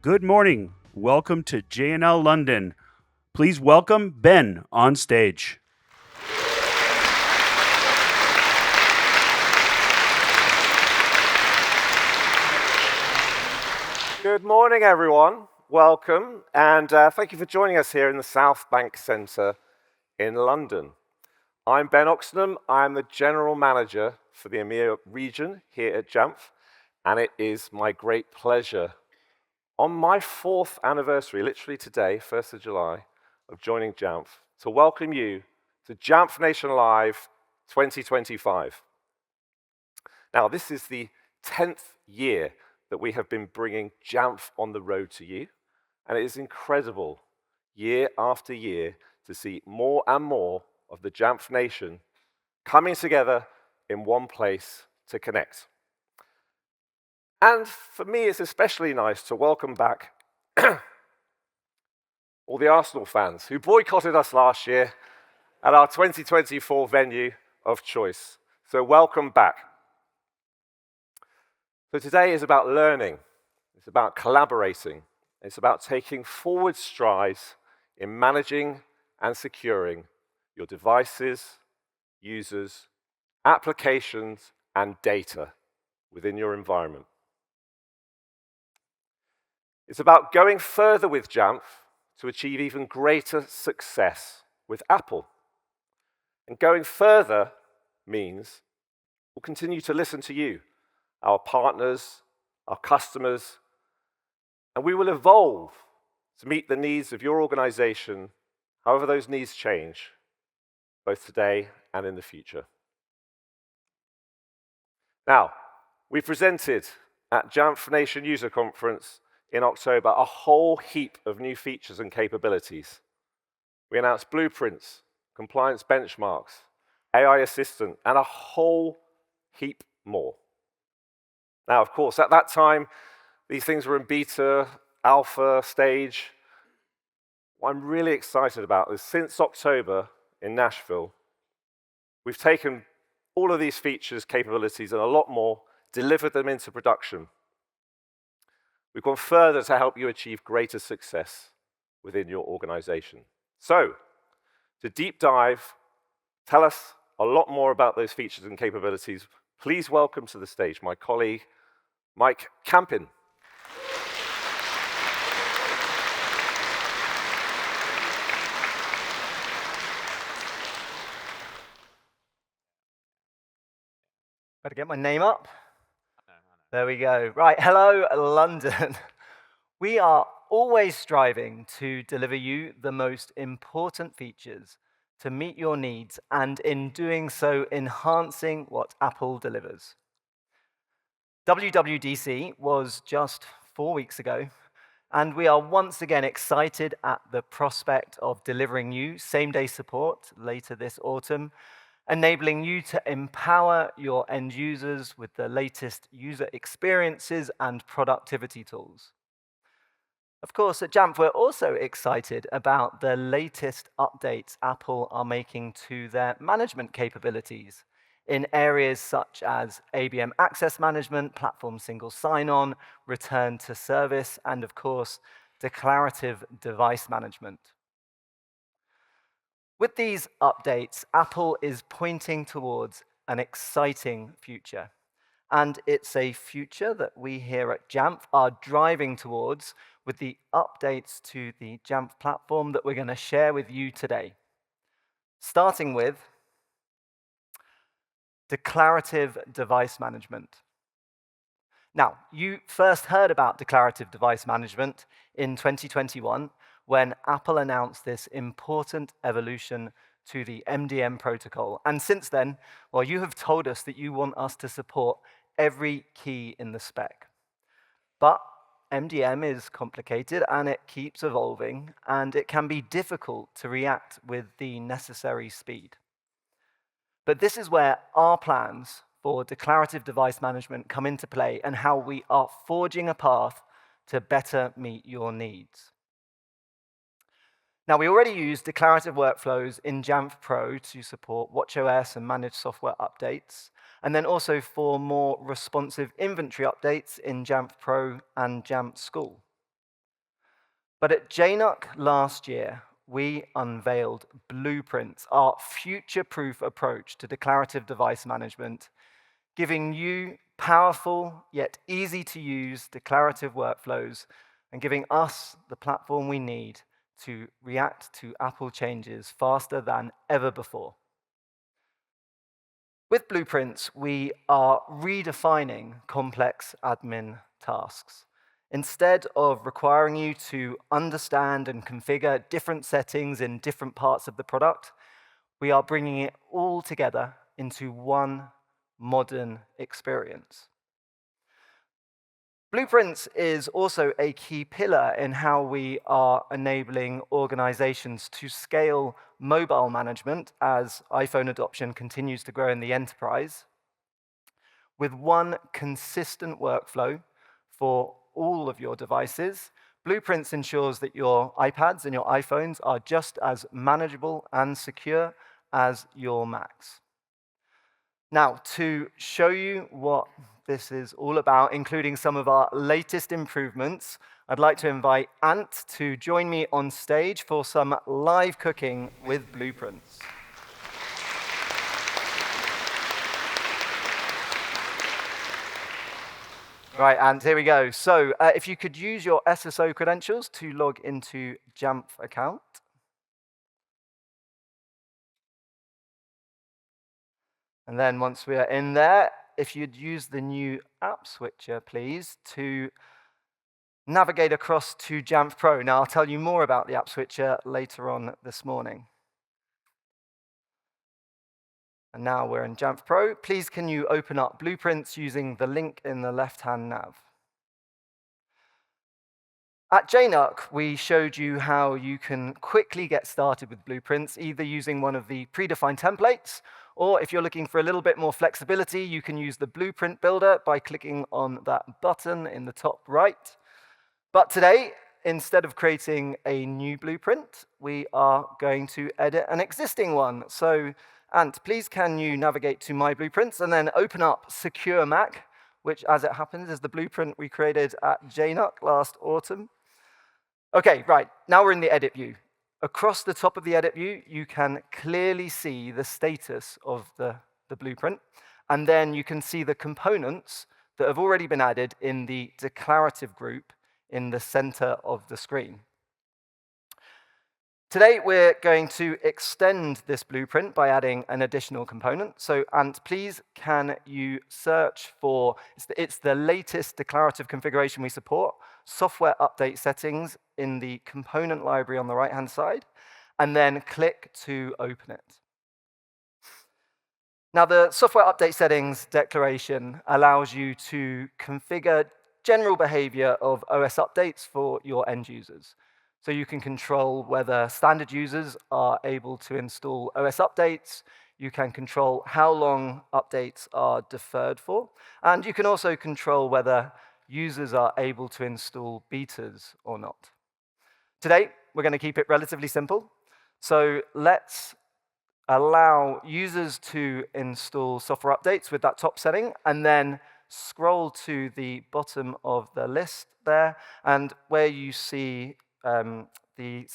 Good morning. Welcome to JNL London. Please welcome Ben on stage. Good morning, everyone. Welcome, and thank you for joining us here in the South Bank Centre in London. I'm Ben Oxnam. I'm the General Manager for the EMEA region here at Jamf, and it is my great pleasure on my 4th anniversary, literally today, 1st of July, of joining Jamf, to welcome you to Jamf Nation Live 2025. Now, this is the 10th year that we have been bringing Jamf on the road to you, and it is incredible, year after year, to see more and more of the Jamf Nation coming together in one place to connect. And for me, it's especially nice to welcome back all the Arsenal fans who boycotted us last year at our 2024 venue of choice. So welcome back. So today is about learning, it's about collaborating, it's about taking forward strides in managing and securing your devices, users, applications, and data within your environment. It's about going further with Jamf to achieve even greater success with Apple. And going further means we'll continue to listen to you, our partners, our customers, and we will evolve to meet the needs of your organization, however those needs change, both today and in the future. Now, we presented at Jamf Nation User Conference in October a whole heap of new features and capabilities. We announced blueprints, compliance benchmarks, AI Assistant, and a whole heap more. Now, of course, at that time, these things were in beta, alpha stage. What I'm really excited about is since October in Nashville, we've taken all of these features, capabilities, and a lot more, delivered them into production. We've gone further to help you achieve greater success within your organization. So, to deep dive, tell us a lot more about those features and capabilities, please welcome to the stage my colleague, Mike Campin. Better get my name up. There we go. Right, hello, London. We are always striving to deliver you the most important features to meet your needs, and in doing so, enhancing what Apple delivers. WWDC was just 4 weeks ago, and we are once again excited at the prospect of delivering you same-day support later this autumn, enabling you to empower your end users with the latest user experiences and productivity tools. Of course, at Jamf, we're also excited about the latest updates Apple are making to their management capabilities in areas such as ABM access management, platform single sign-on, return to service, and of course, declarative device management. With these updates, Apple is pointing towards an exciting future. And it's a future that we here at Jamf are driving towards with the updates to the Jamf platform that we're going to share with you today. Starting with declarative device management. Now, you first heard about declarative device management in 2021 when Apple announced this important evolution to the MDM protocol. And since then, well, you have told us that you want us to support every key in the spec. But MDM is complicated and it keeps evolving, and it can be difficult to react with the necessary speed. But this is where our plans for declarative device management come into play and how we are forging a path to better meet your needs. Now, we already use declarative workflows in Jamf Pro to support watchOS and manage software updates, and then also for more responsive inventory updates in Jamf Pro and Jamf School. But at JNUC last year, we unveiled Blueprints, our future-proof approach to declarative device management, giving you powerful yet easy-to-use declarative workflows and giving us the platform we need to react to Apple changes faster than ever before. With Blueprints, we are redefining complex admin tasks. Instead of requiring you to understand and configure different settings in different parts of the product, we are bringing it all together into one modern experience. Blueprints is also a key pillar in how we are enabling organizations to scale mobile management as iPhone adoption continues to grow in the enterprise. With one consistent workflow for all of your devices, Blueprints ensures that your iPads and your iPhones are just as manageable and secure as your Macs. Now, to show you what this is all about, including some of our latest improvements, I'd like to invite Ant to join me on stage for some live cooking with Blueprints. Right, and here we go. So if you could use your SSO credentials to log into Jamf account. And then once we are in there, if you'd use the new app switcher, please, to navigate across to Jamf Pro. Now, I'll tell you more about the app switcher later on this morning. And now we're in Jamf Pro. Please, can you open up Blueprints using the link in the left-hand nav? At JNUC, we showed you how you can quickly get started with Blueprints, either using one of the predefined templates, or if you're looking for a little bit more flexibility, you can use the Blueprint Builder by clicking on that button in the top right. But today, instead of creating a new blueprint, we are going to edit an existing one. So, Ant, please can you navigate to My Blueprints and then open up Secure Mac, which, as it happens, is the blueprint we created at JNUC last autumn. OK, right, now we're in the edit view. Across the top of the edit view, you can clearly see the status of the blueprint. And then you can see the components that have already been added in the declarative group in the center of the screen. Today, we're going to extend this blueprint by adding an additional component. So, Ant, please, can you search for, it's the latest declarative configuration we support, software update settings in the component library on the right-hand side, and then click to open it. Now, the software update settings declaration allows you to configure general behavior of OS updates for your end users. So you can control whether standard users are able to install OS updates. You can control how long updates are deferred for. And you can also control whether users are able to install betas or not. Today, we're going to keep it relatively simple. So let's allow users to install software updates with that top setting, and then scroll to the bottom of the list there, and where you see the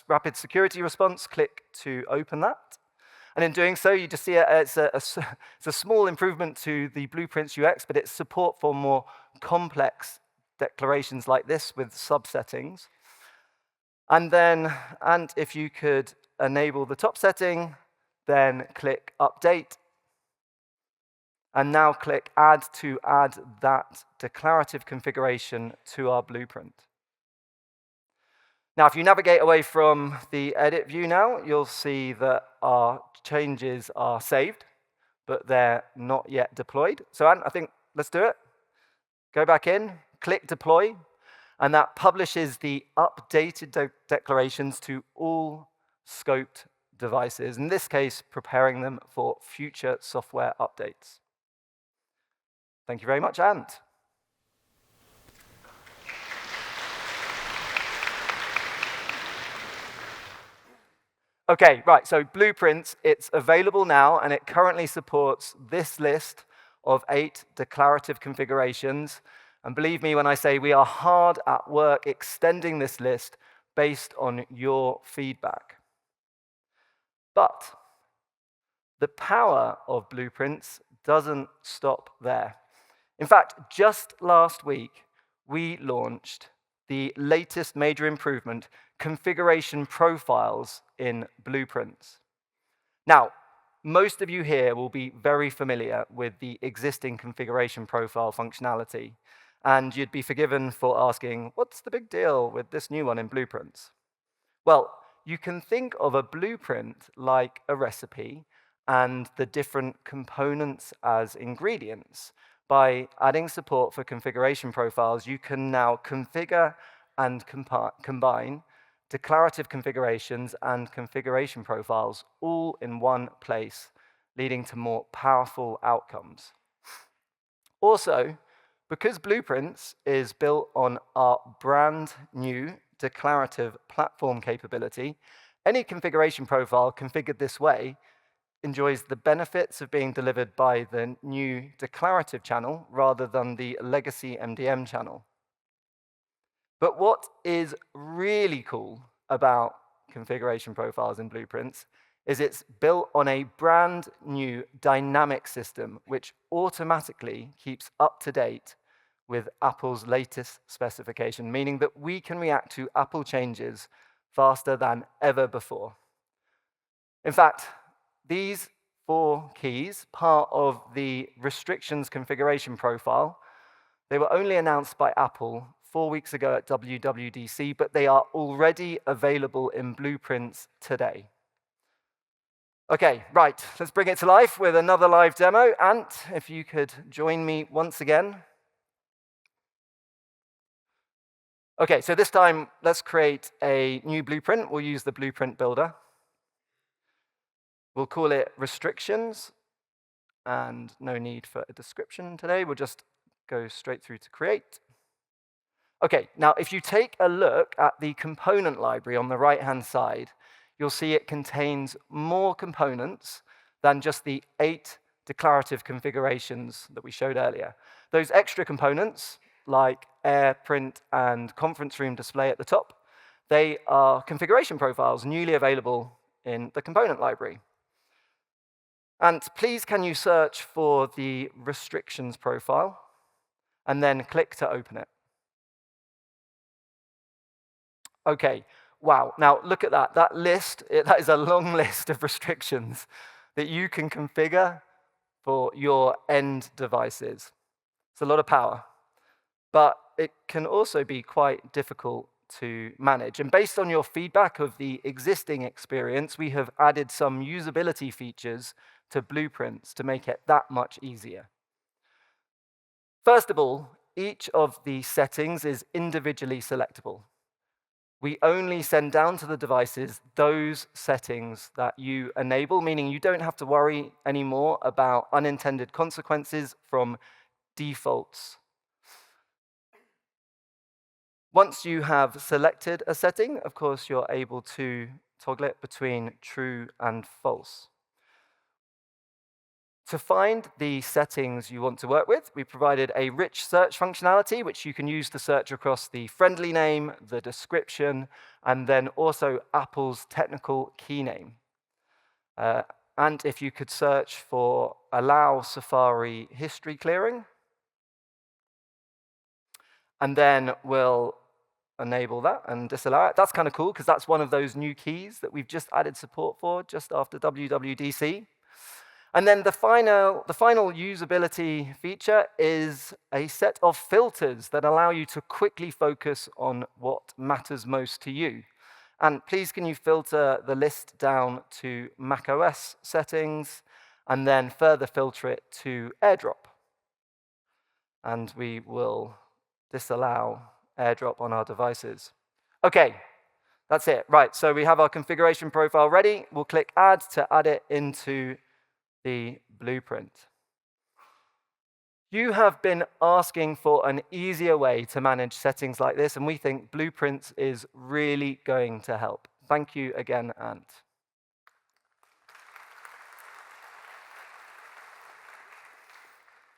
rapid security response, click to open that. And in doing so, you just see it's a small improvement to the Blueprints UX, but it's support for more complex declarations like this with subsettings. And then, and if you could enable the top setting, then click Update. And now click Add to add that declarative configuration to our blueprint. Now, if you navigate away from the edit view now, you'll see that our changes are saved, but they're not yet deployed. So, Ant, I think let's do it. Go back in, click Deploy, and that publishes the updated declarations to all scoped devices, in this case, preparing them for future software updates. Thank you very much, Ant. Okay, right, so Blueprints, it's available now, and it currently supports this list of 8 declarative configurations. And believe me when I say we are hard at work extending this list based on your feedback. But the power of Blueprints doesn't stop there. In fact, just last week, we launched the latest major improvement, configuration profiles in Blueprints. Now, most of you here will be very familiar with the existing configuration profile functionality, and you'd be forgiven for asking, what's the big deal with this new one in Blueprints? Well, you can think of a blueprint like a recipe and the different components as ingredients. By adding support for configuration profiles, you can now configure and combine declarative configurations and configuration profiles all in one place, leading to more powerful outcomes. Also, because Blueprints is built on our brand new declarative platform capability, any configuration profile configured this way enjoys the benefits of being delivered by the new declarative channel rather than the legacy MDM channel. But what is really cool about configuration profiles in Blueprints is it's built on a brand new dynamic system which automatically keeps up to date with Apple's latest specification, meaning that we can react to Apple changes faster than ever before. In fact, these 4 keys, part of the restrictions configuration profile, they were only announced by Apple 4 weeks ago at WWDC, but they are already available in Blueprints today. Okay, right, let's bring it to life with another live demo. Ant, if you could join me once again. Okay, so this time, let's create a new blueprint. We'll use the blueprint builder. We'll call it restrictions, and no need for a description today. We'll just go straight through to create. Okay, now if you take a look at the component library on the right-hand side, you'll see it contains more components than just the 8 declarative configurations that we showed earlier. Those extra components, like air, print, and conference room display at the top, they are configuration profiles newly available in the component library. And please can you search for the restrictions profile and then click to open it. Okay, wow, now look at that. That list, that is a long list of restrictions that you can configure for your end devices. It's a lot of power, but it can also be quite difficult to manage. And based on your feedback of the existing experience, we have added some usability features to Blueprints to make it that much easier. First of all, each of the settings is individually selectable. We only send down to the devices those settings that you enable, meaning you don't have to worry anymore about unintended consequences from defaults. Once you have selected a setting, of course, you're able to toggle it between true and false. To find the settings you want to work with, we provided a rich search functionality, which you can use to search across the friendly name, the description, and then also Apple's technical key name. And if you could search for allow Safari history clearing, and then we'll enable that and disallow it. That's kind of cool, because that's one of those new keys that we've just added support for just after WWDC. And then the final usability feature is a set of filters that allow you to quickly focus on what matters most to you. And please can you filter the list down to macOS settings, and then further filter it to AirDrop. And we will disallow AirDrop on our devices. Okay, that's it. Right, so we have our configuration profile ready. We'll click Add to add it into the blueprint. You have been asking for an easier way to manage settings like this, and we think Blueprints is really going to help. Thank you again, Ant.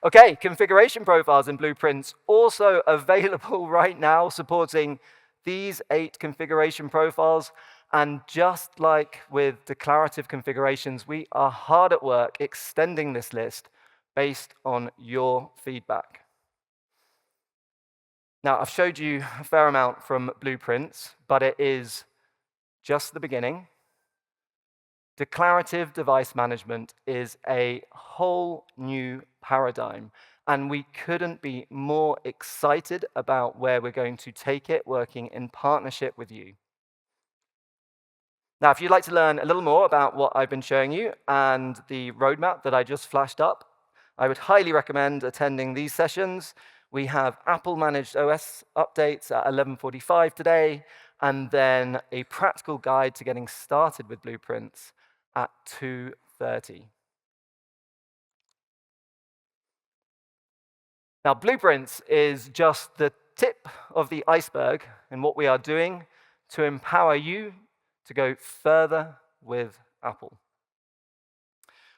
Okay, configuration profiles and blueprints also available right now, supporting these 8 configuration profiles. And just like with declarative configurations, we are hard at work extending this list based on your feedback. Now, I've showed you a fair amount from blueprints, but it is just the beginning. Declarative device management is a whole new paradigm, and we couldn't be more excited about where we're going to take it, working in partnership with you. Now, if you'd like to learn a little more about what I've been showing you and the roadmap that I just flashed up, I would highly recommend attending these sessions. We have Apple Managed OS updates at 11:45 today, and then a practical guide to getting started with blueprints at 2:30. Now, blueprints is just the tip of the iceberg in what we are doing to empower you to go further with Apple.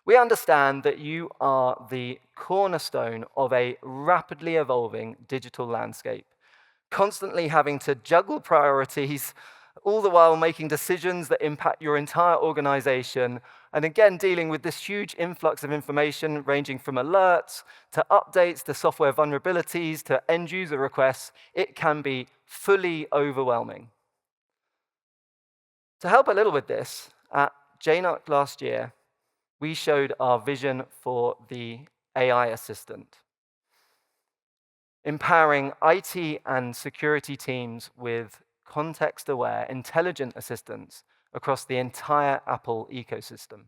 We understand that you are the cornerstone of a rapidly evolving digital landscape, constantly having to juggle priorities, all the while making decisions that impact your entire organization, and again, dealing with this huge influx of information ranging from alerts to updates to software vulnerabilities to end-user requests. It can be fully overwhelming. To help a little with this, at JNUC last year, we showed our vision for the AI assistant, empowering IT and security teams with context-aware, intelligent assistance across the entire Apple ecosystem.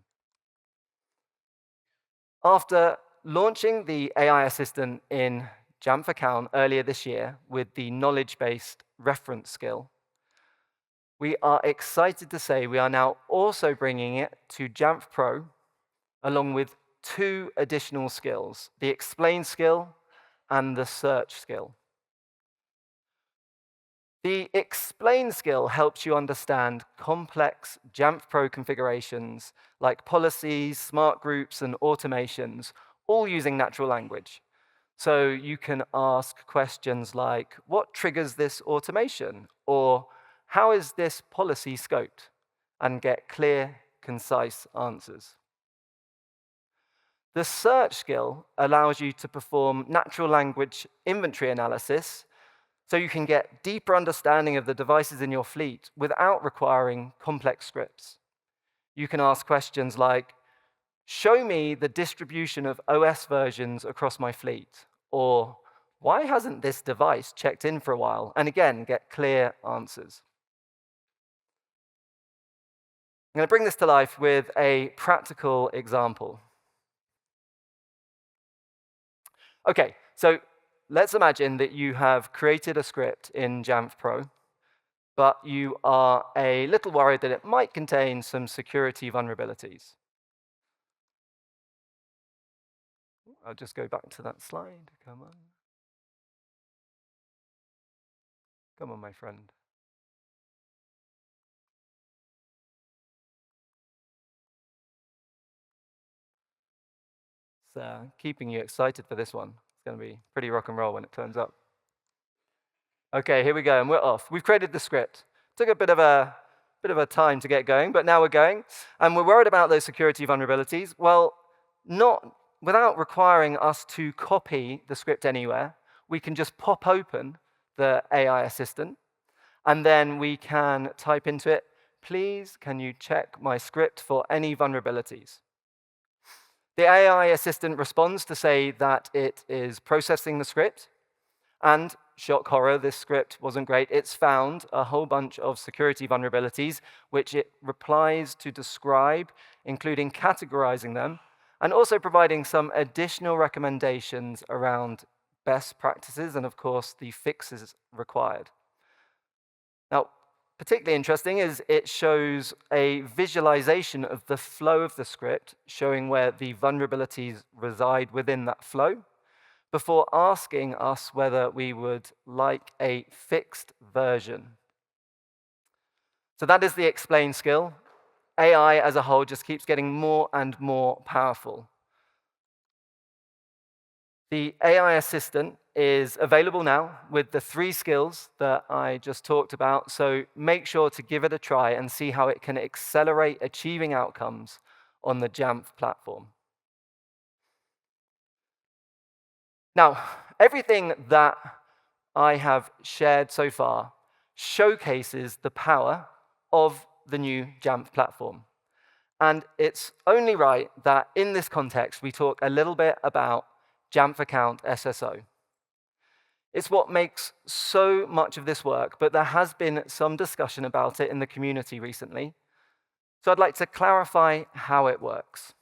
After launching the AI assistant in Jamf account earlier this year with the knowledge-based reference skill, we are excited to say we are now also bringing it to Jamf Pro, along with 2 additional skills, the explain skill and the search skill. The explain skill helps you understand complex Jamf Pro configurations like policies, smart groups, and automations, all using natural language. So you can ask questions like, what triggers this automation? Or how is this policy scoped? And get clear, concise answers. The search skill allows you to perform natural language inventory analysis so you can get deeper understanding of the devices in your fleet without requiring complex scripts. You can ask questions like, show me the distribution of OS versions across my fleet, or why hasn't this device checked in for a while? And again, get clear answers. I'm going to bring this to life with a practical example. Okay, so let's imagine that you have created a script in Jamf Pro, but you are a little worried that it might contain some security vulnerabilities. I'll just go back to that slide. Come on. Come on, my friend. It's keeping you excited for this one. It's going to be pretty rock and roll when it turns up. Okay, here we go, and we're off. We've created the script. Took a bit of a time to get going, but now we're going. And we're worried about those security vulnerabilities. Well, not without requiring us to copy the script anywhere. We can just pop open the AI assistant, and then we can type into it, please, can you check my script for any vulnerabilities? The AI assistant responds to say that it is processing the script, and shock horror, this script wasn't great. It's found a whole bunch of security vulnerabilities, which it replies to describe, including categorizing them, and also providing some additional recommendations around best practices and, of course, the fixes required. Now, particularly interesting is it shows a visualization of the flow of the script, showing where the vulnerabilities reside within that flow, before asking us whether we would like a fixed version. So that is the explain skill. AI as a whole just keeps getting more and more powerful. The AI assistant is available now with the 3 skills that I just talked about, so make sure to give it a try and see how it can accelerate achieving outcomes on the Jamf platform. Now, everything that I have shared so far showcases the power of the new Jamf platform. And it's only right that in this context, we talk a little bit about Jamf Account SSO. It's what makes so much of this work, but there has been some discussion about it in the community recently. So I'd like to clarify how it works.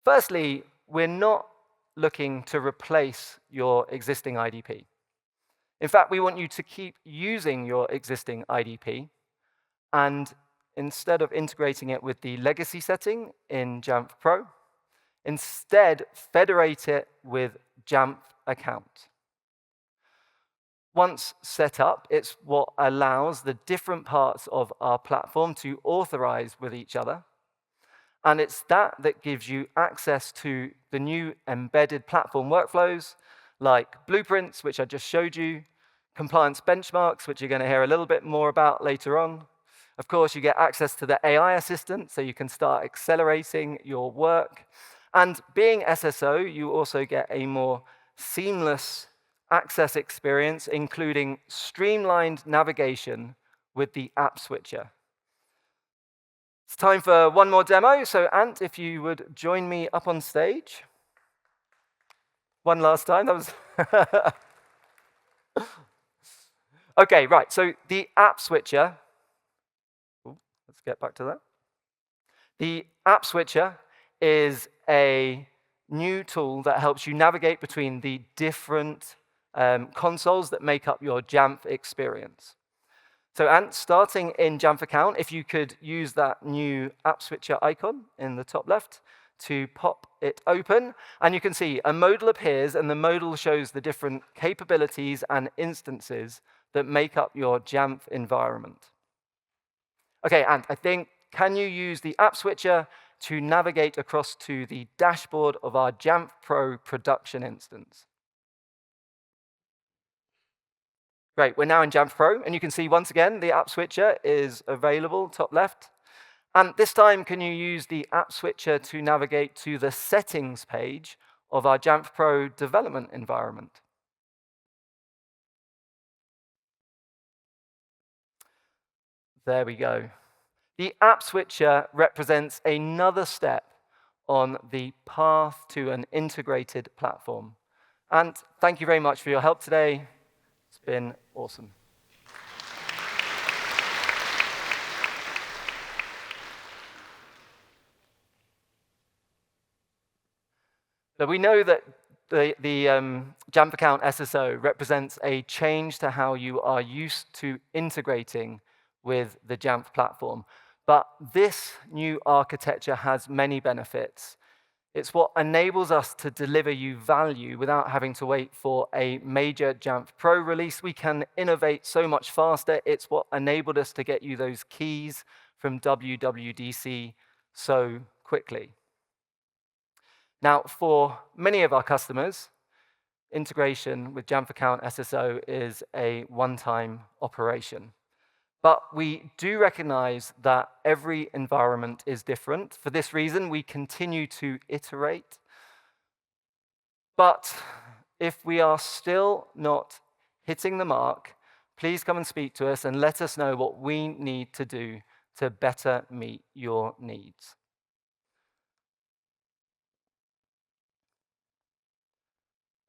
Firstly, we're not looking to replace your existing IDP. In fact, we want you to keep using your existing IDP, and instead of integrating it with the legacy setting in Jamf Pro, instead federate it with Jamf Account. Once set up, it's what allows the different parts of our platform to authorize with each other. And it's that gives you access to the new embedded platform workflows like blueprints, which I just showed you, compliance benchmarks, which you're going to hear a little bit more about later on. Of course, you get access to the AI assistant, so you can start accelerating your work. And being SSO, you also get a more seamless access experience, including streamlined navigation with the app switcher. It's time for one more demo, so Ant, if you would join me up on stage. One last time, that was... Okay, right, so the app switcher, let's get back to that. The app switcher is a new tool that helps you navigate between the different consoles that make up your Jamf experience. So Ant, starting in Jamf Account, if you could use that new app switcher icon in the top left to pop it open, and you can see a modal appears, and the modal shows the different capabilities and instances that make up your Jamf environment. Okay, Ant, I think, can you use the app switcher to navigate across to the dashboard of our Jamf Pro production instance? Great, we're now in Jamf Pro, and you can see once again the app switcher is available, top left. And this time, can you use the app switcher to navigate to the settings page of our Jamf Pro development environment? There we go. The app switcher represents another step on the path to an integrated platform. And thank you very much for your help today. It's been awesome. So we know that the Jamf Account SSO represents a change to how you are used to integrating with the Jamf platform. But this new architecture has many benefits. It's what enables us to deliver you value without having to wait for a major Jamf Pro release. We can innovate so much faster. It's what enabled us to get you those keys from WWDC so quickly. Now, for many of our customers, integration with Jamf Account SSO is a one-time operation. But we do recognize that every environment is different. For this reason, we continue to iterate. But if we are still not hitting the mark, please come and speak to us and let us know what we need to do to better meet your needs.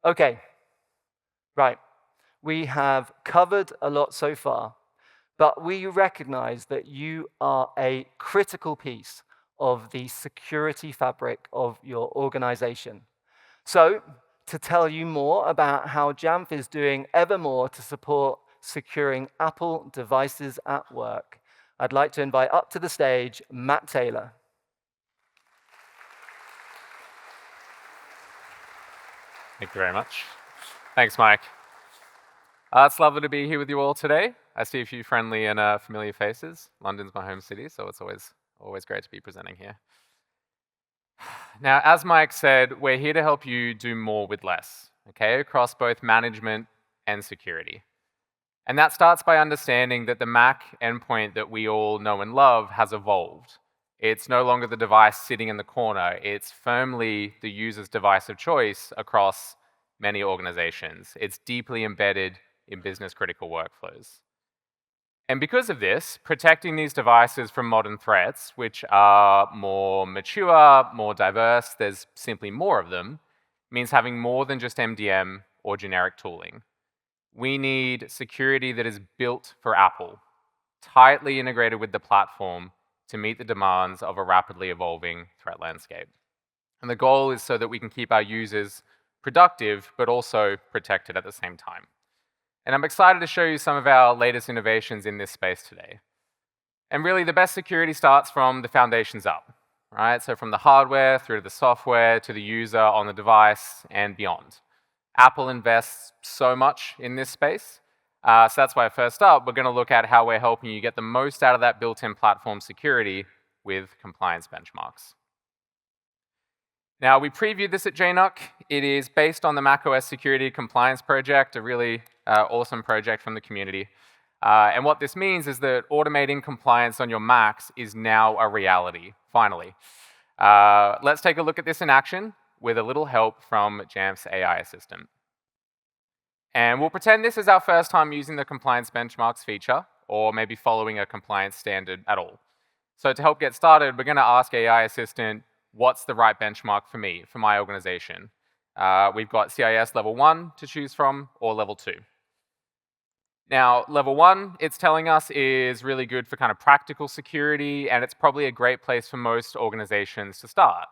Okay, right. We have covered a lot so far. But we recognize that you are a critical piece of the security fabric of your organization. So, to tell you more about how Jamf is doing ever more to support securing Apple devices at work, I'd like to invite up to the stage Matt Taylor. Thank you very much. Thanks, Mike. It's lovely to be here with you all today. I see a few friendly and familiar faces. London's my home city, so it's always great to be presenting here. Now, as Mike said, we're here to help you do more with less, okay, across both management and security. And that starts by understanding that the Mac endpoint that we all know and love has evolved. It's no longer the device sitting in the corner. It's firmly the user's device of choice across many organizations. It's deeply embedded in business-critical workflows. And because of this, protecting these devices from modern threats, which are more mature, more diverse, there's simply more of them, means having more than just MDM or generic tooling. We need security that is built for Apple, tightly integrated with the platform to meet the demands of a rapidly evolving threat landscape. And the goal is so that we can keep our users productive, but also protected at the same time. And I'm excited to show you some of our latest innovations in this space today. And really, the best security starts from the foundations up, right? So from the hardware through to the software, to the user on the device, and beyond. Apple invests so much in this space. So that's why first up, we're going to look at how we're helping you get the most out of that built-in platform security with compliance benchmarks. Now, we previewed this at JNUC. It is based on the macOS Security Compliance Project, a really awesome project from the community. And what this means is that automating compliance on your Macs is now a reality, finally. Let's take a look at this in action with a little help from Jamf's AI assistant. And we'll pretend this is our first time using the compliance benchmarks feature, or maybe following a compliance standard at all. So to help get started, we're going to ask AI assistant, what's the right benchmark for me, for my organization? We've got CIS level 1 to choose from, or level 2. Now, level 1, it's telling us, is really good for kind of practical security, and it's probably a great place for most organizations to start.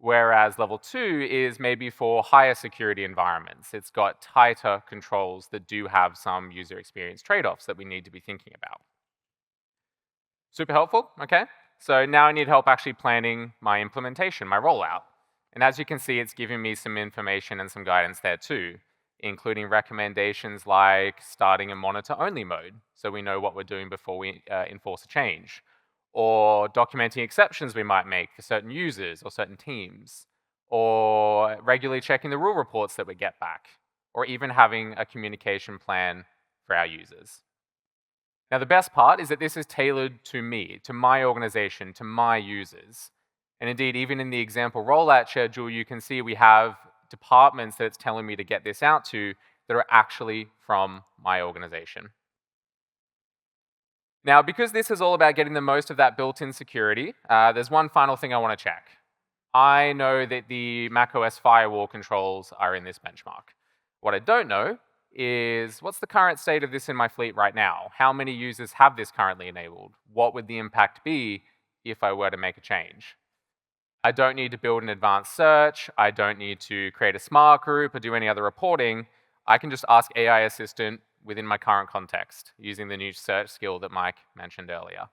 Whereas level 2 is maybe for higher security environments. It's got tighter controls that do have some user experience trade-offs that we need to be thinking about. Super helpful, okay? So now I need help actually planning my implementation, my rollout. And as you can see, it's giving me some information and some guidance there too, including recommendations like starting a monitor-only mode, so we know what we're doing before we enforce a change, or documenting exceptions we might make for certain users or certain teams, or regularly checking the rule reports that we get back, or even having a communication plan for our users. Now, the best part is that this is tailored to me, to my organization, to my users. And indeed, even in the example rollout schedule, you can see we have departments that it's telling me to get this out to that are actually from my organization. Now, because this is all about getting the most of that built-in security, there's one final thing I want to check. I know that the macOS firewall controls are in this benchmark. What I don't know is, what's the current state of this in my fleet right now? How many users have this currently enabled? What would the impact be if I were to make a change? I don't need to build an advanced search. I don't need to create a smart group or do any other reporting. I can just ask AI assistant within my current context using the new search skill that Mike mentioned earlier.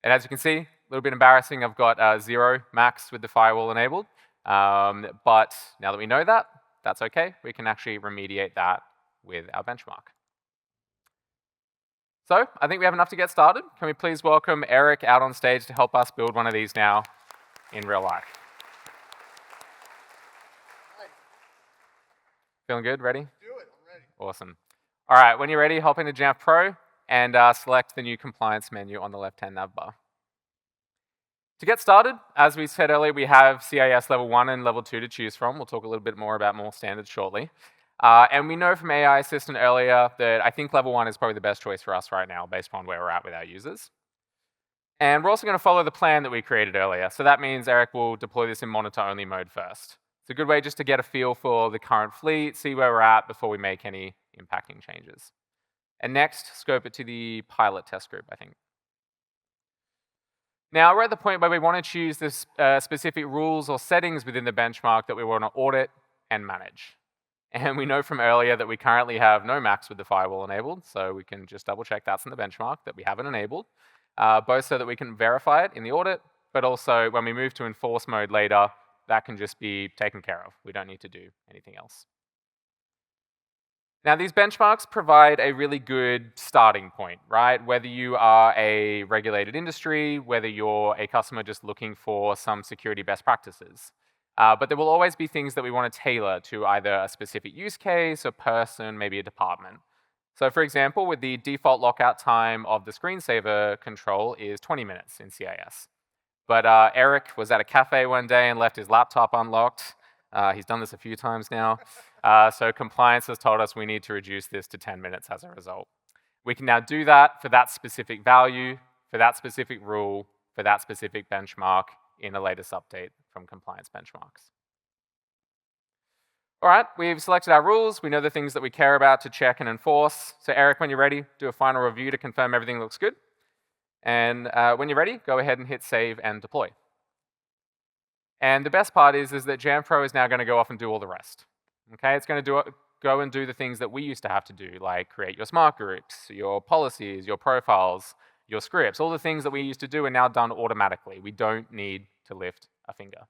And as you can see, a little bit embarrassing, I've got 0 Macs with the firewall enabled. But now that we know that, that's okay. We can actually remediate that with our benchmark. So I think we have enough to get started. Can we please welcome Eric out on stage to help us build one of these now in real life? Hi. Feeling good? Ready? Do it. I'm ready. Awesome. All right, when you're ready, hop into Jamf Pro and select the new compliance menu on the left-hand nav bar. To get started, as we said earlier, we have CIS level 1 and level 2 to choose from. We'll talk a little bit more about more standards shortly. And we know from AI Assistant earlier that I think level 1 is probably the best choice for us right now based on where we're at with our users. And we're also going to follow the plan that we created earlier. So that means Eric will deploy this in monitor-only mode first. It's a good way just to get a feel for the current fleet, see where we're at before we make any impacting changes. And next, scope it to the pilot test group, I think. Now, we're at the point where we want to choose the specific rules or settings within the benchmark that we want to audit and manage. And we know from earlier that we currently have no Macs with the firewall enabled, so we can just double check that's in the benchmark that we haven't enabled, both so that we can verify it in the audit, but also when we move to enforce mode later, that can just be taken care of. We don't need to do anything else. Now, these benchmarks provide a really good starting point, right? Whether you are a regulated industry, whether you're a customer just looking for some security best practices. But there will always be things that we want to tailor to either a specific use case, a person, maybe a department. So for example, with the default lockout time of the screensaver control is 20 minutes in CIS. But Eric was at a cafe one day and left his laptop unlocked. He's done this a few times now. So compliance has told us we need to reduce this to 10 minutes as a result. We can now do that for that specific value, for that specific rule, for that specific benchmark in the latest update from compliance benchmarks. All right, we've selected our rules. We know the things that we care about to check and enforce. So Eric, when you're ready, do a final review to confirm everything looks good. And when you're ready, go ahead and hit save and deploy. And the best part is that Jamf Pro is now going to go off and do all the rest. Okay, it's going to go and do the things that we used to have to do, like create your smart groups, your policies, your profiles, your scripts. All the things that we used to do are now done automatically. We don't need to lift a finger.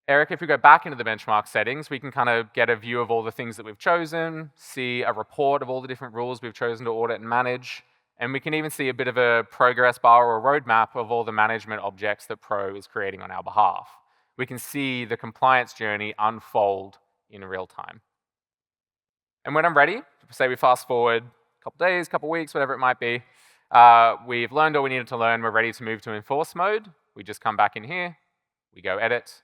Eric, if we go back into the benchmark settings, we can kind of get a view of all the things that we've chosen, see a report of all the different rules we've chosen to audit and manage, and we can even see a bit of a progress bar or a roadmap of all the management objects that Pro is creating on our behalf. We can see the compliance journey unfold in real time. And when I'm ready, say we fast forward a couple days, couple weeks, whatever it might be, we've learned all we needed to learn, we're ready to move to enforce mode. We just come back in here, we go edit,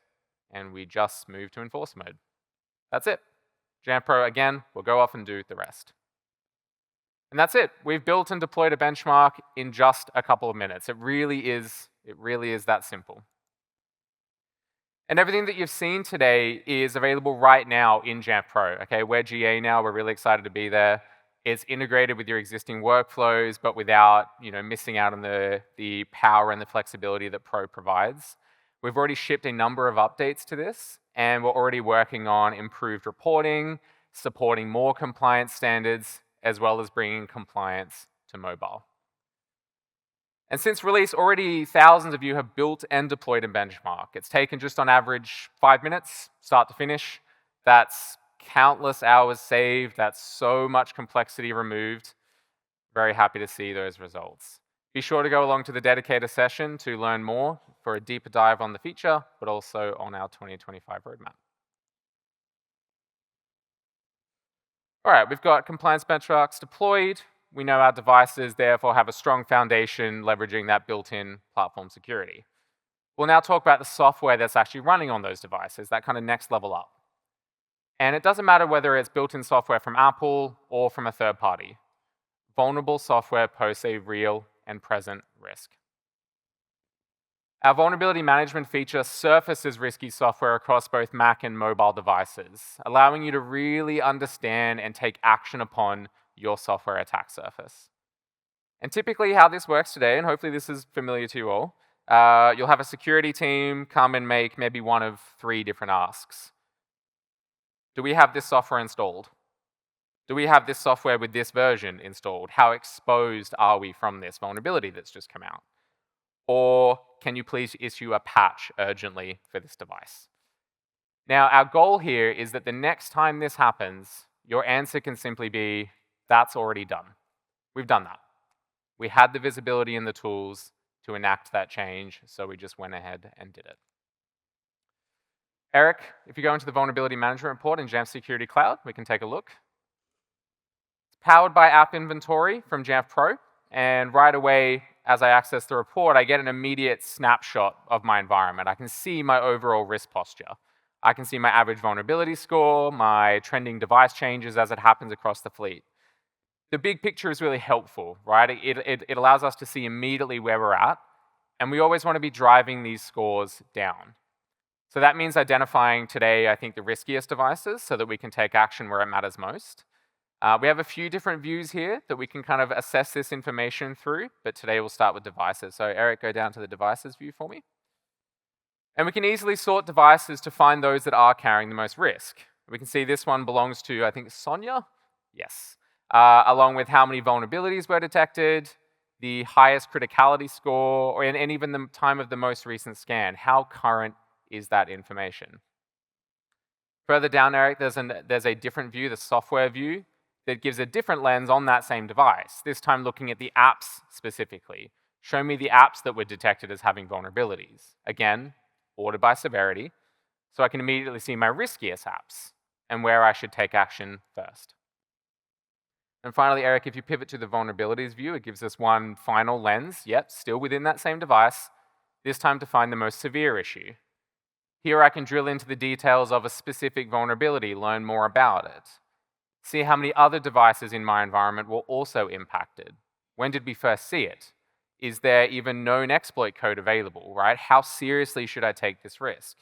and we just move to enforce mode. That's it. Jamf Pro, again, will go off and do the rest. And that's it. We've built and deployed a benchmark in just a couple of minutes. It really is that simple. And everything that you've seen today is available right now in Jamf Pro. Okay, we're GA now. We're really excited to be there. It's integrated with your existing workflows, but without missing out on the power and the flexibility that Pro provides. We've already shipped a number of updates to this, and we're already working on improved reporting, supporting more compliance standards, as well as bringing compliance to mobile. And since release, already thousands of you have built and deployed a benchmark. It's taken just on average 5 minutes, start to finish. That's countless hours saved. That's so much complexity removed. Very happy to see those results. Be sure to go along to the dedicated session to learn more for a deeper dive on the feature, but also on our 2025 roadmap. All right, we've got compliance benchmarks deployed. We know our devices, therefore, have a strong foundation leveraging that built-in platform security. We'll now talk about the software that's actually running on those devices, that kind of next level up. And it doesn't matter whether it's built-in software from Apple or from a third party. Vulnerable software pose a real and present risk. Our vulnerability management feature surfaces risky software across both Mac and mobile devices, allowing you to really understand and take action upon your software attack surface. And typically how this works today, and hopefully this is familiar to you all, you'll have a security team come and make maybe one of 3 different asks. Do we have this software installed? Do we have this software with this version installed? How exposed are we from this vulnerability that's just come out? Or can you please issue a patch urgently for this device? Now, our goal here is that the next time this happens, your answer can simply be, that's already done. We've done that. We had the visibility and the tools to enact that change, so we just went ahead and did it. Eric, if you go into the Vulnerability Management Report in Jamf Security Cloud, we can take a look. It's powered by App Inventory from Jamf Pro, and right away, as I access the report, I get an immediate snapshot of my environment. I can see my overall risk posture. I can see my average vulnerability score, my trending device changes as it happens across the fleet. The big picture is really helpful, right? It allows us to see immediately where we're at, and we always want to be driving these scores down. So that means identifying today, I think, the riskiest devices so that we can take action where it matters most. We have a few different views here that we can kind of assess this information through, but today we'll start with devices. So Eric, go down to the devices view for me. And we can easily sort devices to find those that are carrying the most risk. We can see this one belongs to, I think, Sonia? Yes. Along with how many vulnerabilities were detected, the highest criticality score, and even the time of the most recent scan. How current is that information? Further down, Eric, there's a different view, the software view, that gives a different lens on that same device, this time looking at the apps specifically. Show me the apps that were detected as having vulnerabilities. Again, ordered by severity, so I can immediately see my riskiest apps and where I should take action first. And finally, Eric, if you pivot to the vulnerabilities view, it gives us one final lens, yet still within that same device, this time to find the most severe issue. Here I can drill into the details of a specific vulnerability, learn more about it. See how many other devices in my environment were also impacted. When did we first see it? Is there even known exploit code available, right? How seriously should I take this risk?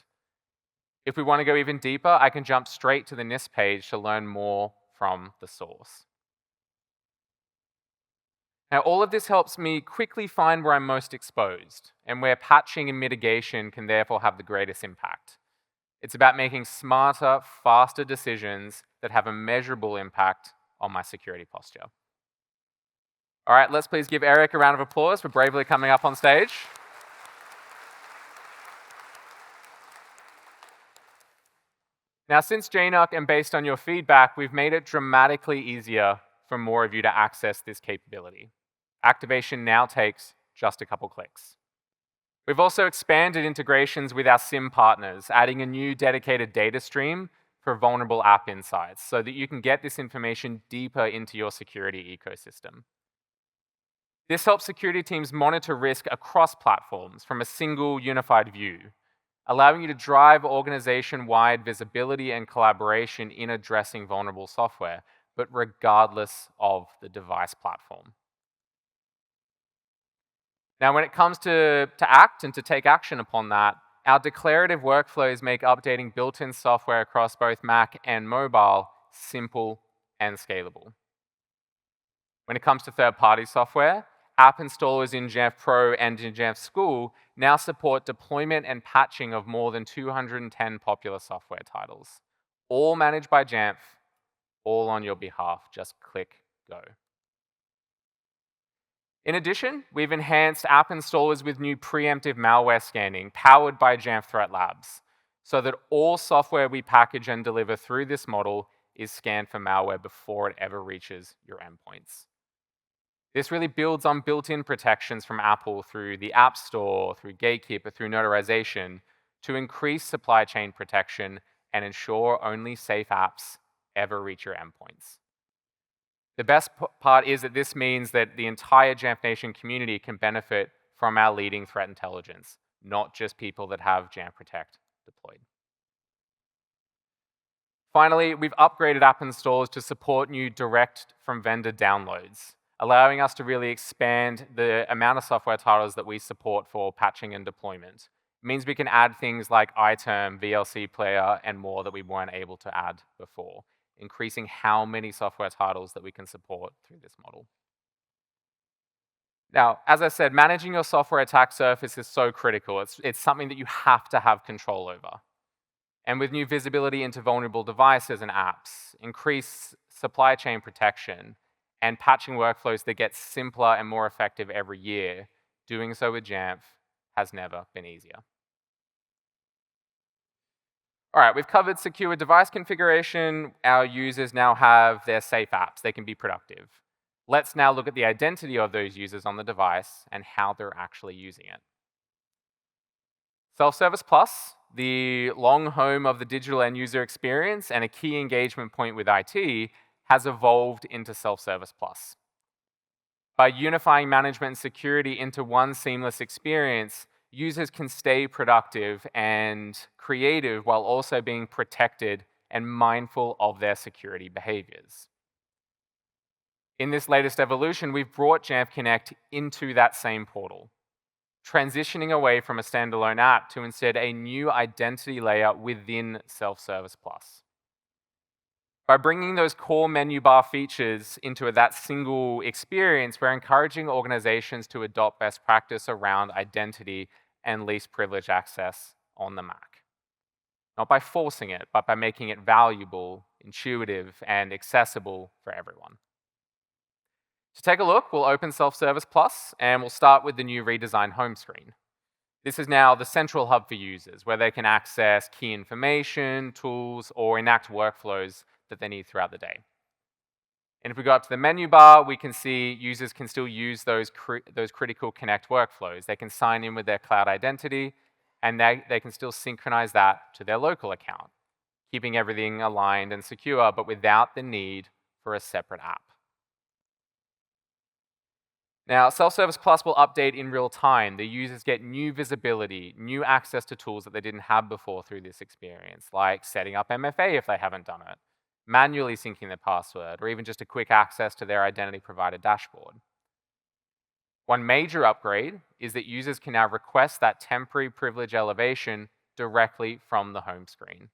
If we want to go even deeper, I can jump straight to the NIST page to learn more from the source. Now, all of this helps me quickly find where I'm most exposed and where patching and mitigation can therefore have the greatest impact. It's about making smarter, faster decisions that have a measurable impact on my security posture. All right, let's please give Eric a round of applause for bravely coming up on stage. Now, since JNUC and based on your feedback, we've made it dramatically easier for more of you to access this capability. Activation now takes just a couple clicks. We've also expanded integrations with our SIM partners, adding a new dedicated data stream for vulnerable app insights so that you can get this information deeper into your security ecosystem. This helps security teams monitor risk across platforms from a single unified view, allowing you to drive organization-wide visibility and collaboration in addressing vulnerable software, but regardless of the device platform. Now, when it comes to act and to take action upon that, our declarative workflows make updating built-in software across both Mac and mobile simple and scalable. When it comes to third-party software, app installers in Jamf Pro and in Jamf School now support deployment and patching of more than 210 popular software titles, all managed by Jamf, all on your behalf. Just click go. In addition, we've enhanced app installers with new preemptive malware scanning powered by Jamf Threat Labs, so that all software we package and deliver through this model is scanned for malware before it ever reaches your endpoints. This really builds on built-in protections from Apple through the App Store, through Gatekeeper, through notarization, to increase supply chain protection and ensure only safe apps ever reach your endpoints. The best part is that this means that the entire Jamf Nation community can benefit from our leading threat intelligence, not just people that have Jamf Protect deployed. Finally, we've upgraded app installs to support new direct from vendor downloads, allowing us to really expand the amount of software titles that we support for patching and deployment. It means we can add things like iTerm, VLC Player, and more that we weren't able to add before, increasing how many software titles that we can support through this model. Now, as I said, managing your software attack surface is so critical. It's something that you have to have control over. And with new visibility into vulnerable devices and apps, increased supply chain protection, and patching workflows that get simpler and more effective every year, doing so with Jamf has never been easier. All right, we've covered secure device configuration. Our users now have their safe apps. They can be productive. Let's now look at the identity of those users on the device and how they're actually using it. Self-Service Plus, the long home of the digital end user experience and a key engagement point with IT, has evolved into Self-Service Plus. By unifying management and security into one seamless experience, users can stay productive and creative while also being protected and mindful of their security behaviors. In this latest evolution, we've brought Jamf Connect into that same portal, transitioning away from a standalone app to instead a new identity layer within Self-Service Plus. By bringing those core menu bar features into that single experience, we're encouraging organizations to adopt best practice around identity and least privileged access on the Mac. Not by forcing it, but by making it valuable, intuitive, and accessible for everyone. To take a look, we'll open Self-Service Plus, and we'll start with the new redesigned home screen. This is now the central hub for users, where they can access key information, tools, or enact workflows that they need throughout the day. And if we go up to the menu bar, we can see users can still use those critical connect workflows. They can sign in with their cloud identity, and they can still synchronize that to their local account, keeping everything aligned and secure, but without the need for a separate app. Now, Self-Service Plus will update in real time. The users get new visibility, new access to tools that they didn't have before through this experience, like setting up MFA if they haven't done it, manually syncing their password, or even just a quick access to their identity provider dashboard. One major upgrade is that users can now request that temporary privilege elevation directly from the home screen.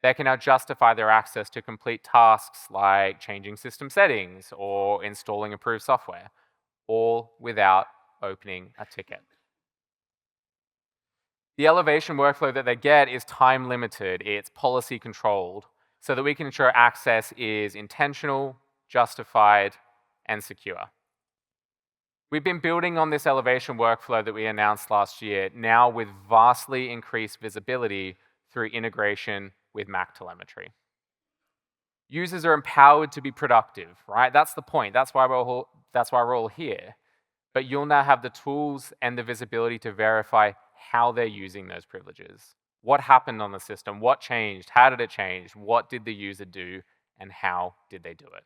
They can now justify their access to complete tasks like changing system settings or installing approved software, all without opening a ticket. The elevation workflow that they get is time limited, it's policy controlled, so that we can ensure access is intentional, justified, and secure. We've been building on this elevation workflow that we announced last year, now with vastly increased visibility through integration with Mac Telemetry. Users are empowered to be productive, right? That's the point. That's why we're all here. But you'll now have the tools and the visibility to verify how they're using those privileges. What happened on the system? What changed? How did it change? What did the user do? And how did they do it?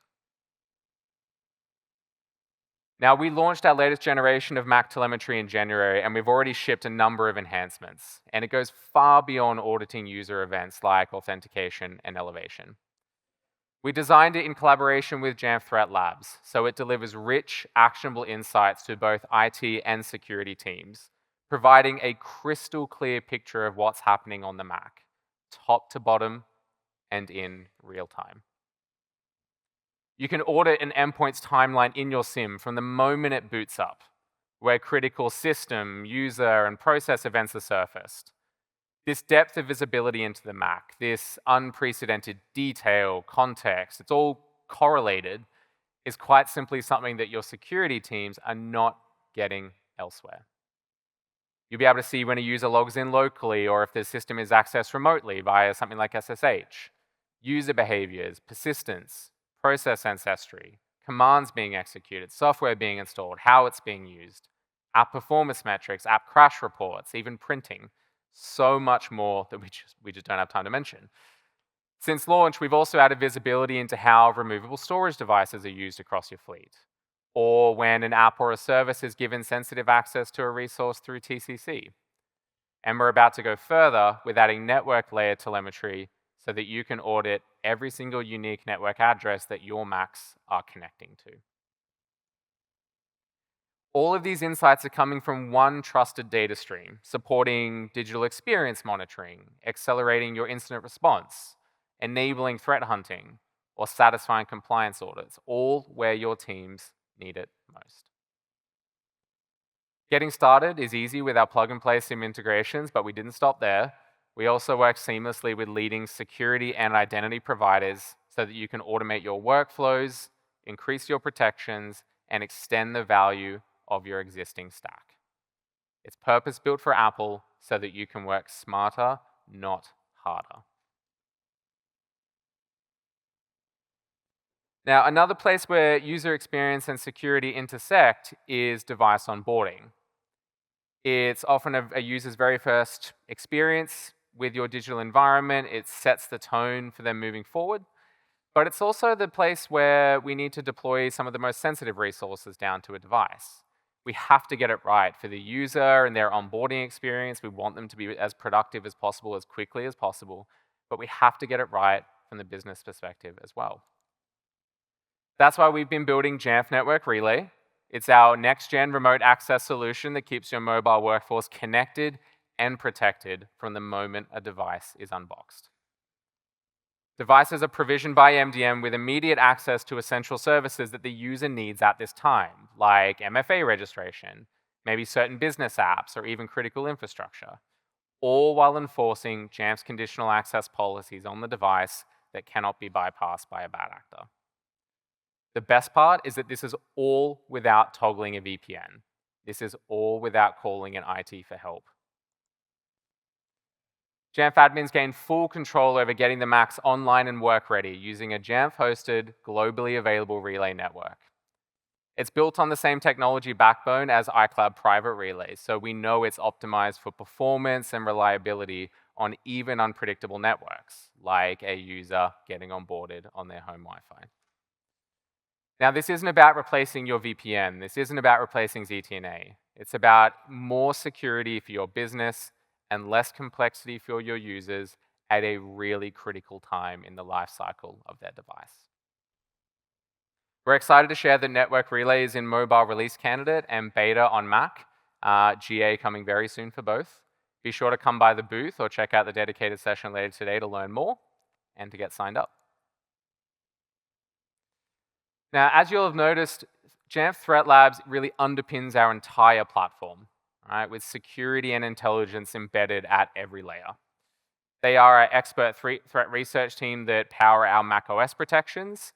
Now, we launched our latest generation of Mac Telemetry in January, and we've already shipped a number of enhancements. And it goes far beyond auditing user events like authentication and elevation. We designed it in collaboration with Jamf Threat Labs, so it delivers rich, actionable insights to both IT and security teams, providing a crystal clear picture of what's happening on the Mac, top to bottom and in real time. You can audit an endpoint's timeline in your SIM from the moment it boots up, where critical system, user, and process events are surfaced. This depth of visibility into the Mac, this unprecedented detail, context, it's all correlated, is quite simply something that your security teams are not getting elsewhere. You'll be able to see when a user logs in locally or if the system is accessed remotely via something like SSH, user behaviors, persistence, process ancestry, commands being executed, software being installed, how it's being used, app performance metrics, app crash reports, even printing. So much more that we just don't have time to mention. Since launch, we've also added visibility into how removable storage devices are used across your fleet, or when an app or a service is given sensitive access to a resource through TCC. And we're about to go further with adding network layer telemetry so that you can audit every single unique network address that your Macs are connecting to. All of these insights are coming from one trusted data stream, supporting digital experience monitoring, accelerating your incident response, enabling threat hunting, or satisfying compliance audits, all where your teams need it most. Getting started is easy with our plug-and-play SIM integrations, but we didn't stop there. We also work seamlessly with leading security and identity providers so that you can automate your workflows, increase your protections, and extend the value of your existing stack. It's purpose-built for Apple so that you can work smarter, not harder. Now, another place where user experience and security intersect is device onboarding. It's often a user's very first experience with your digital environment. It sets the tone for them moving forward. But it's also the place where we need to deploy some of the most sensitive resources down to a device. We have to get it right for the user and their onboarding experience. We want them to be as productive as possible, as quickly as possible. But we have to get it right from the business perspective as well. That's why we've been building Jamf Network Relay. It's our next-gen remote access solution that keeps your mobile workforce connected and protected from the moment a device is unboxed. Devices are provisioned by MDM with immediate access to essential services that the user needs at this time, like MFA registration, maybe certain business apps, or even critical infrastructure, all while enforcing Jamf's conditional access policies on the device that cannot be bypassed by a bad actor. The best part is that this is all without toggling a VPN. This is all without calling in IT for help. Jamf admins gain full control over getting the Macs online and work ready using a Jamf-hosted, globally available relay network. It's built on the same technology backbone as iCloud private relays, so we know it's optimized for performance and reliability on even unpredictable networks, like a user getting onboarded on their home Wi-Fi. Now, this isn't about replacing your VPN. This isn't about replacing ZTNA. It's about more security for your business and less complexity for your users at a really critical time in the life cycle of their device. We're excited to share that Network Relay is in mobile release candidate and beta on Mac, GA coming very soon for both. Be sure to come by the booth or check out the dedicated session later today to learn more and to get signed up. Now, as you'll have noticed, Jamf Threat Labs really underpins our entire platform, right, with security and intelligence embedded at every layer. They are our expert threat research team that power our macOS protections,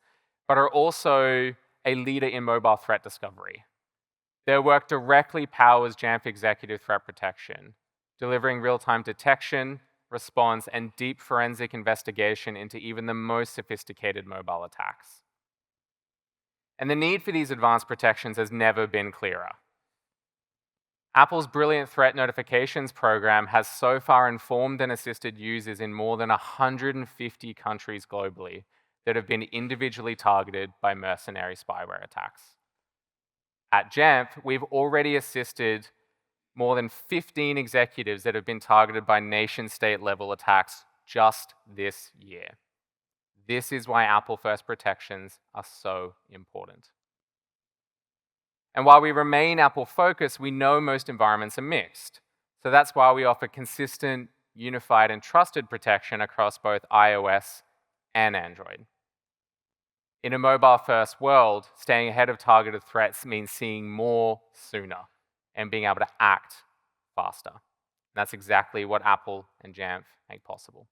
but are also a leader in mobile threat discovery. Their work directly powers Jamf Executive Threat Protection, delivering real-time detection, response, and deep forensic investigation into even the most sophisticated mobile attacks. And the need for these advanced protections has never been clearer. Apple's Brilliant Threat Notifications program has so far informed and assisted users in more than 150 countries globally that have been individually targeted by mercenary spyware attacks. At Jamf, we've already assisted more than 15 executives that have been targeted by nation-state level attacks just this year. This is why Apple First protections are so important. And while we remain Apple-focused, we know most environments are mixed. So that's why we offer consistent, unified, and trusted protection across both iOS and Android. In a mobile-first world, staying ahead of targeted threats means seeing more sooner and being able to act faster. And that's exactly what Apple and Jamf make possible.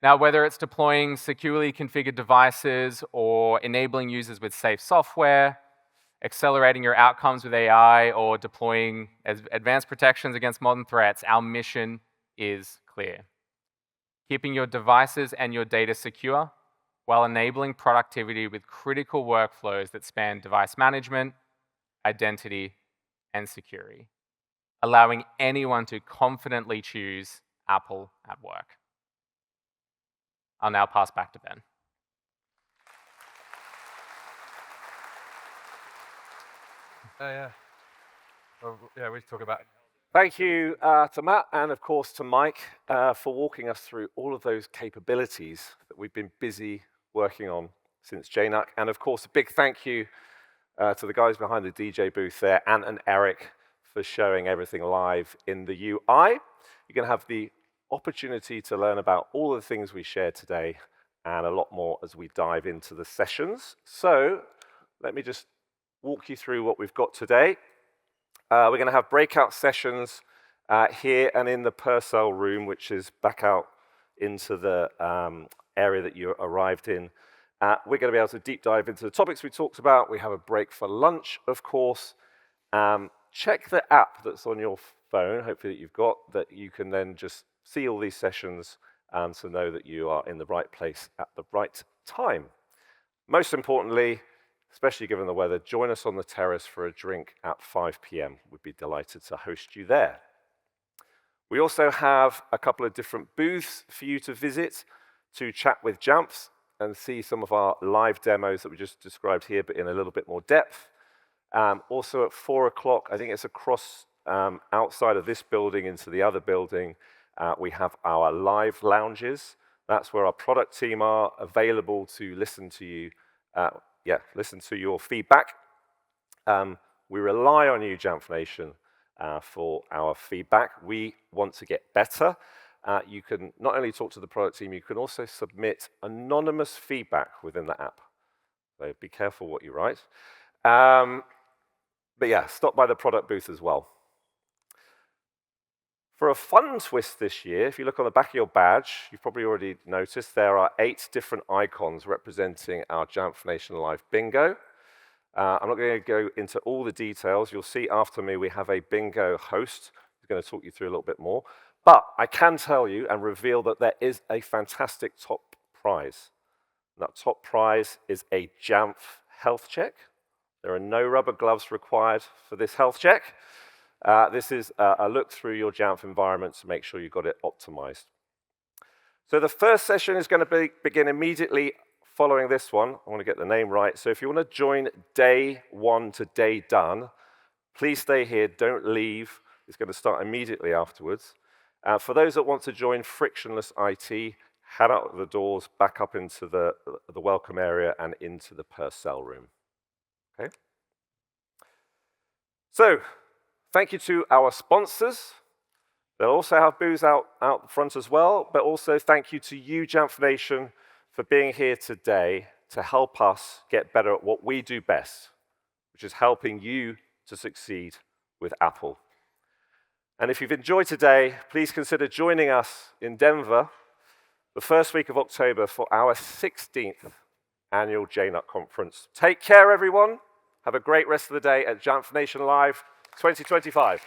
Now, whether it's deploying securely configured devices or enabling users with safe software, accelerating your outcomes with AI, or deploying advanced protections against modern threats, our mission is clear. Keeping your devices and your data secure while enabling productivity with critical workflows that span device management, identity, and security, allowing anyone to confidently choose Apple at work. I'll now pass back to Ben. We talk about. Thank you to Matt and, of course, to Mike for walking us through all of those capabilities that we've been busy working on since JNUC. And, of course, a big thank you to the guys behind the DJ booth there, Ant and Eric, for showing everything live in the UI. You're going to have the opportunity to learn about all of the things we shared today and a lot more as we dive into the sessions. So let me just walk you through what we've got today. We're going to have breakout sessions here and in the Purcell room, which is back out into the area that you arrived in. We're going to be able to deep dive into the topics we talked about. We have a break for lunch, of course. Check the app that's on your phone, hopefully that you've got, that you can then just see all these sessions to know that you are in the right place at the right time. Most importantly, especially given the weather, join us on the terrace for a drink at 5 p.m. We'd be delighted to host you there. We also have a couple of different booths for you to visit to chat with Jamfs and see some of our live demos that we just described here, but in a little bit more depth. Also at 4 o'clock, I think it's across outside of this building into the other building, we have our live lounges. That's where our product team are available to listen to you, listen to your feedback. We rely on you, Jamf Nation, for our feedback. We want to get better. You can not only talk to the product team, you can also submit anonymous feedback within the app. So be careful what you write. But yeah, stop by the product booth as well. For a fun twist this year, if you look on the back of your badge, you've probably already noticed there are 8 different icons representing our Jamf Nation Live Bingo. I'm not going to go into all the details. You'll see after me we have a bingo host who's going to talk you through a little bit more. But I can tell you and reveal that there is a fantastic top prize. That top prize is a Jamf health check. There are no rubber gloves required for this health check. This is a look through your Jamf environment to make sure you've got it optimized. So the first session is going to begin immediately following this one. I want to get the name right. So if you want to join day 1 to day done, please stay here, don't leave. It's going to start immediately afterwards. For those that want to join frictionless IT, head out the doors, back up into the welcome area and into the per cell room. Okay? So, thank you to our sponsors. They'll also have booths out front as well, but also thank you to you, Jamf Nation, for being here today to help us get better at what we do best, which is helping you to succeed with Apple. And if you've enjoyed today, please consider joining us in Denver the first week of October for our 16th annual JNUC conference. Take care, everyone. Have a great rest of the day at Jamf Nation Live 2025.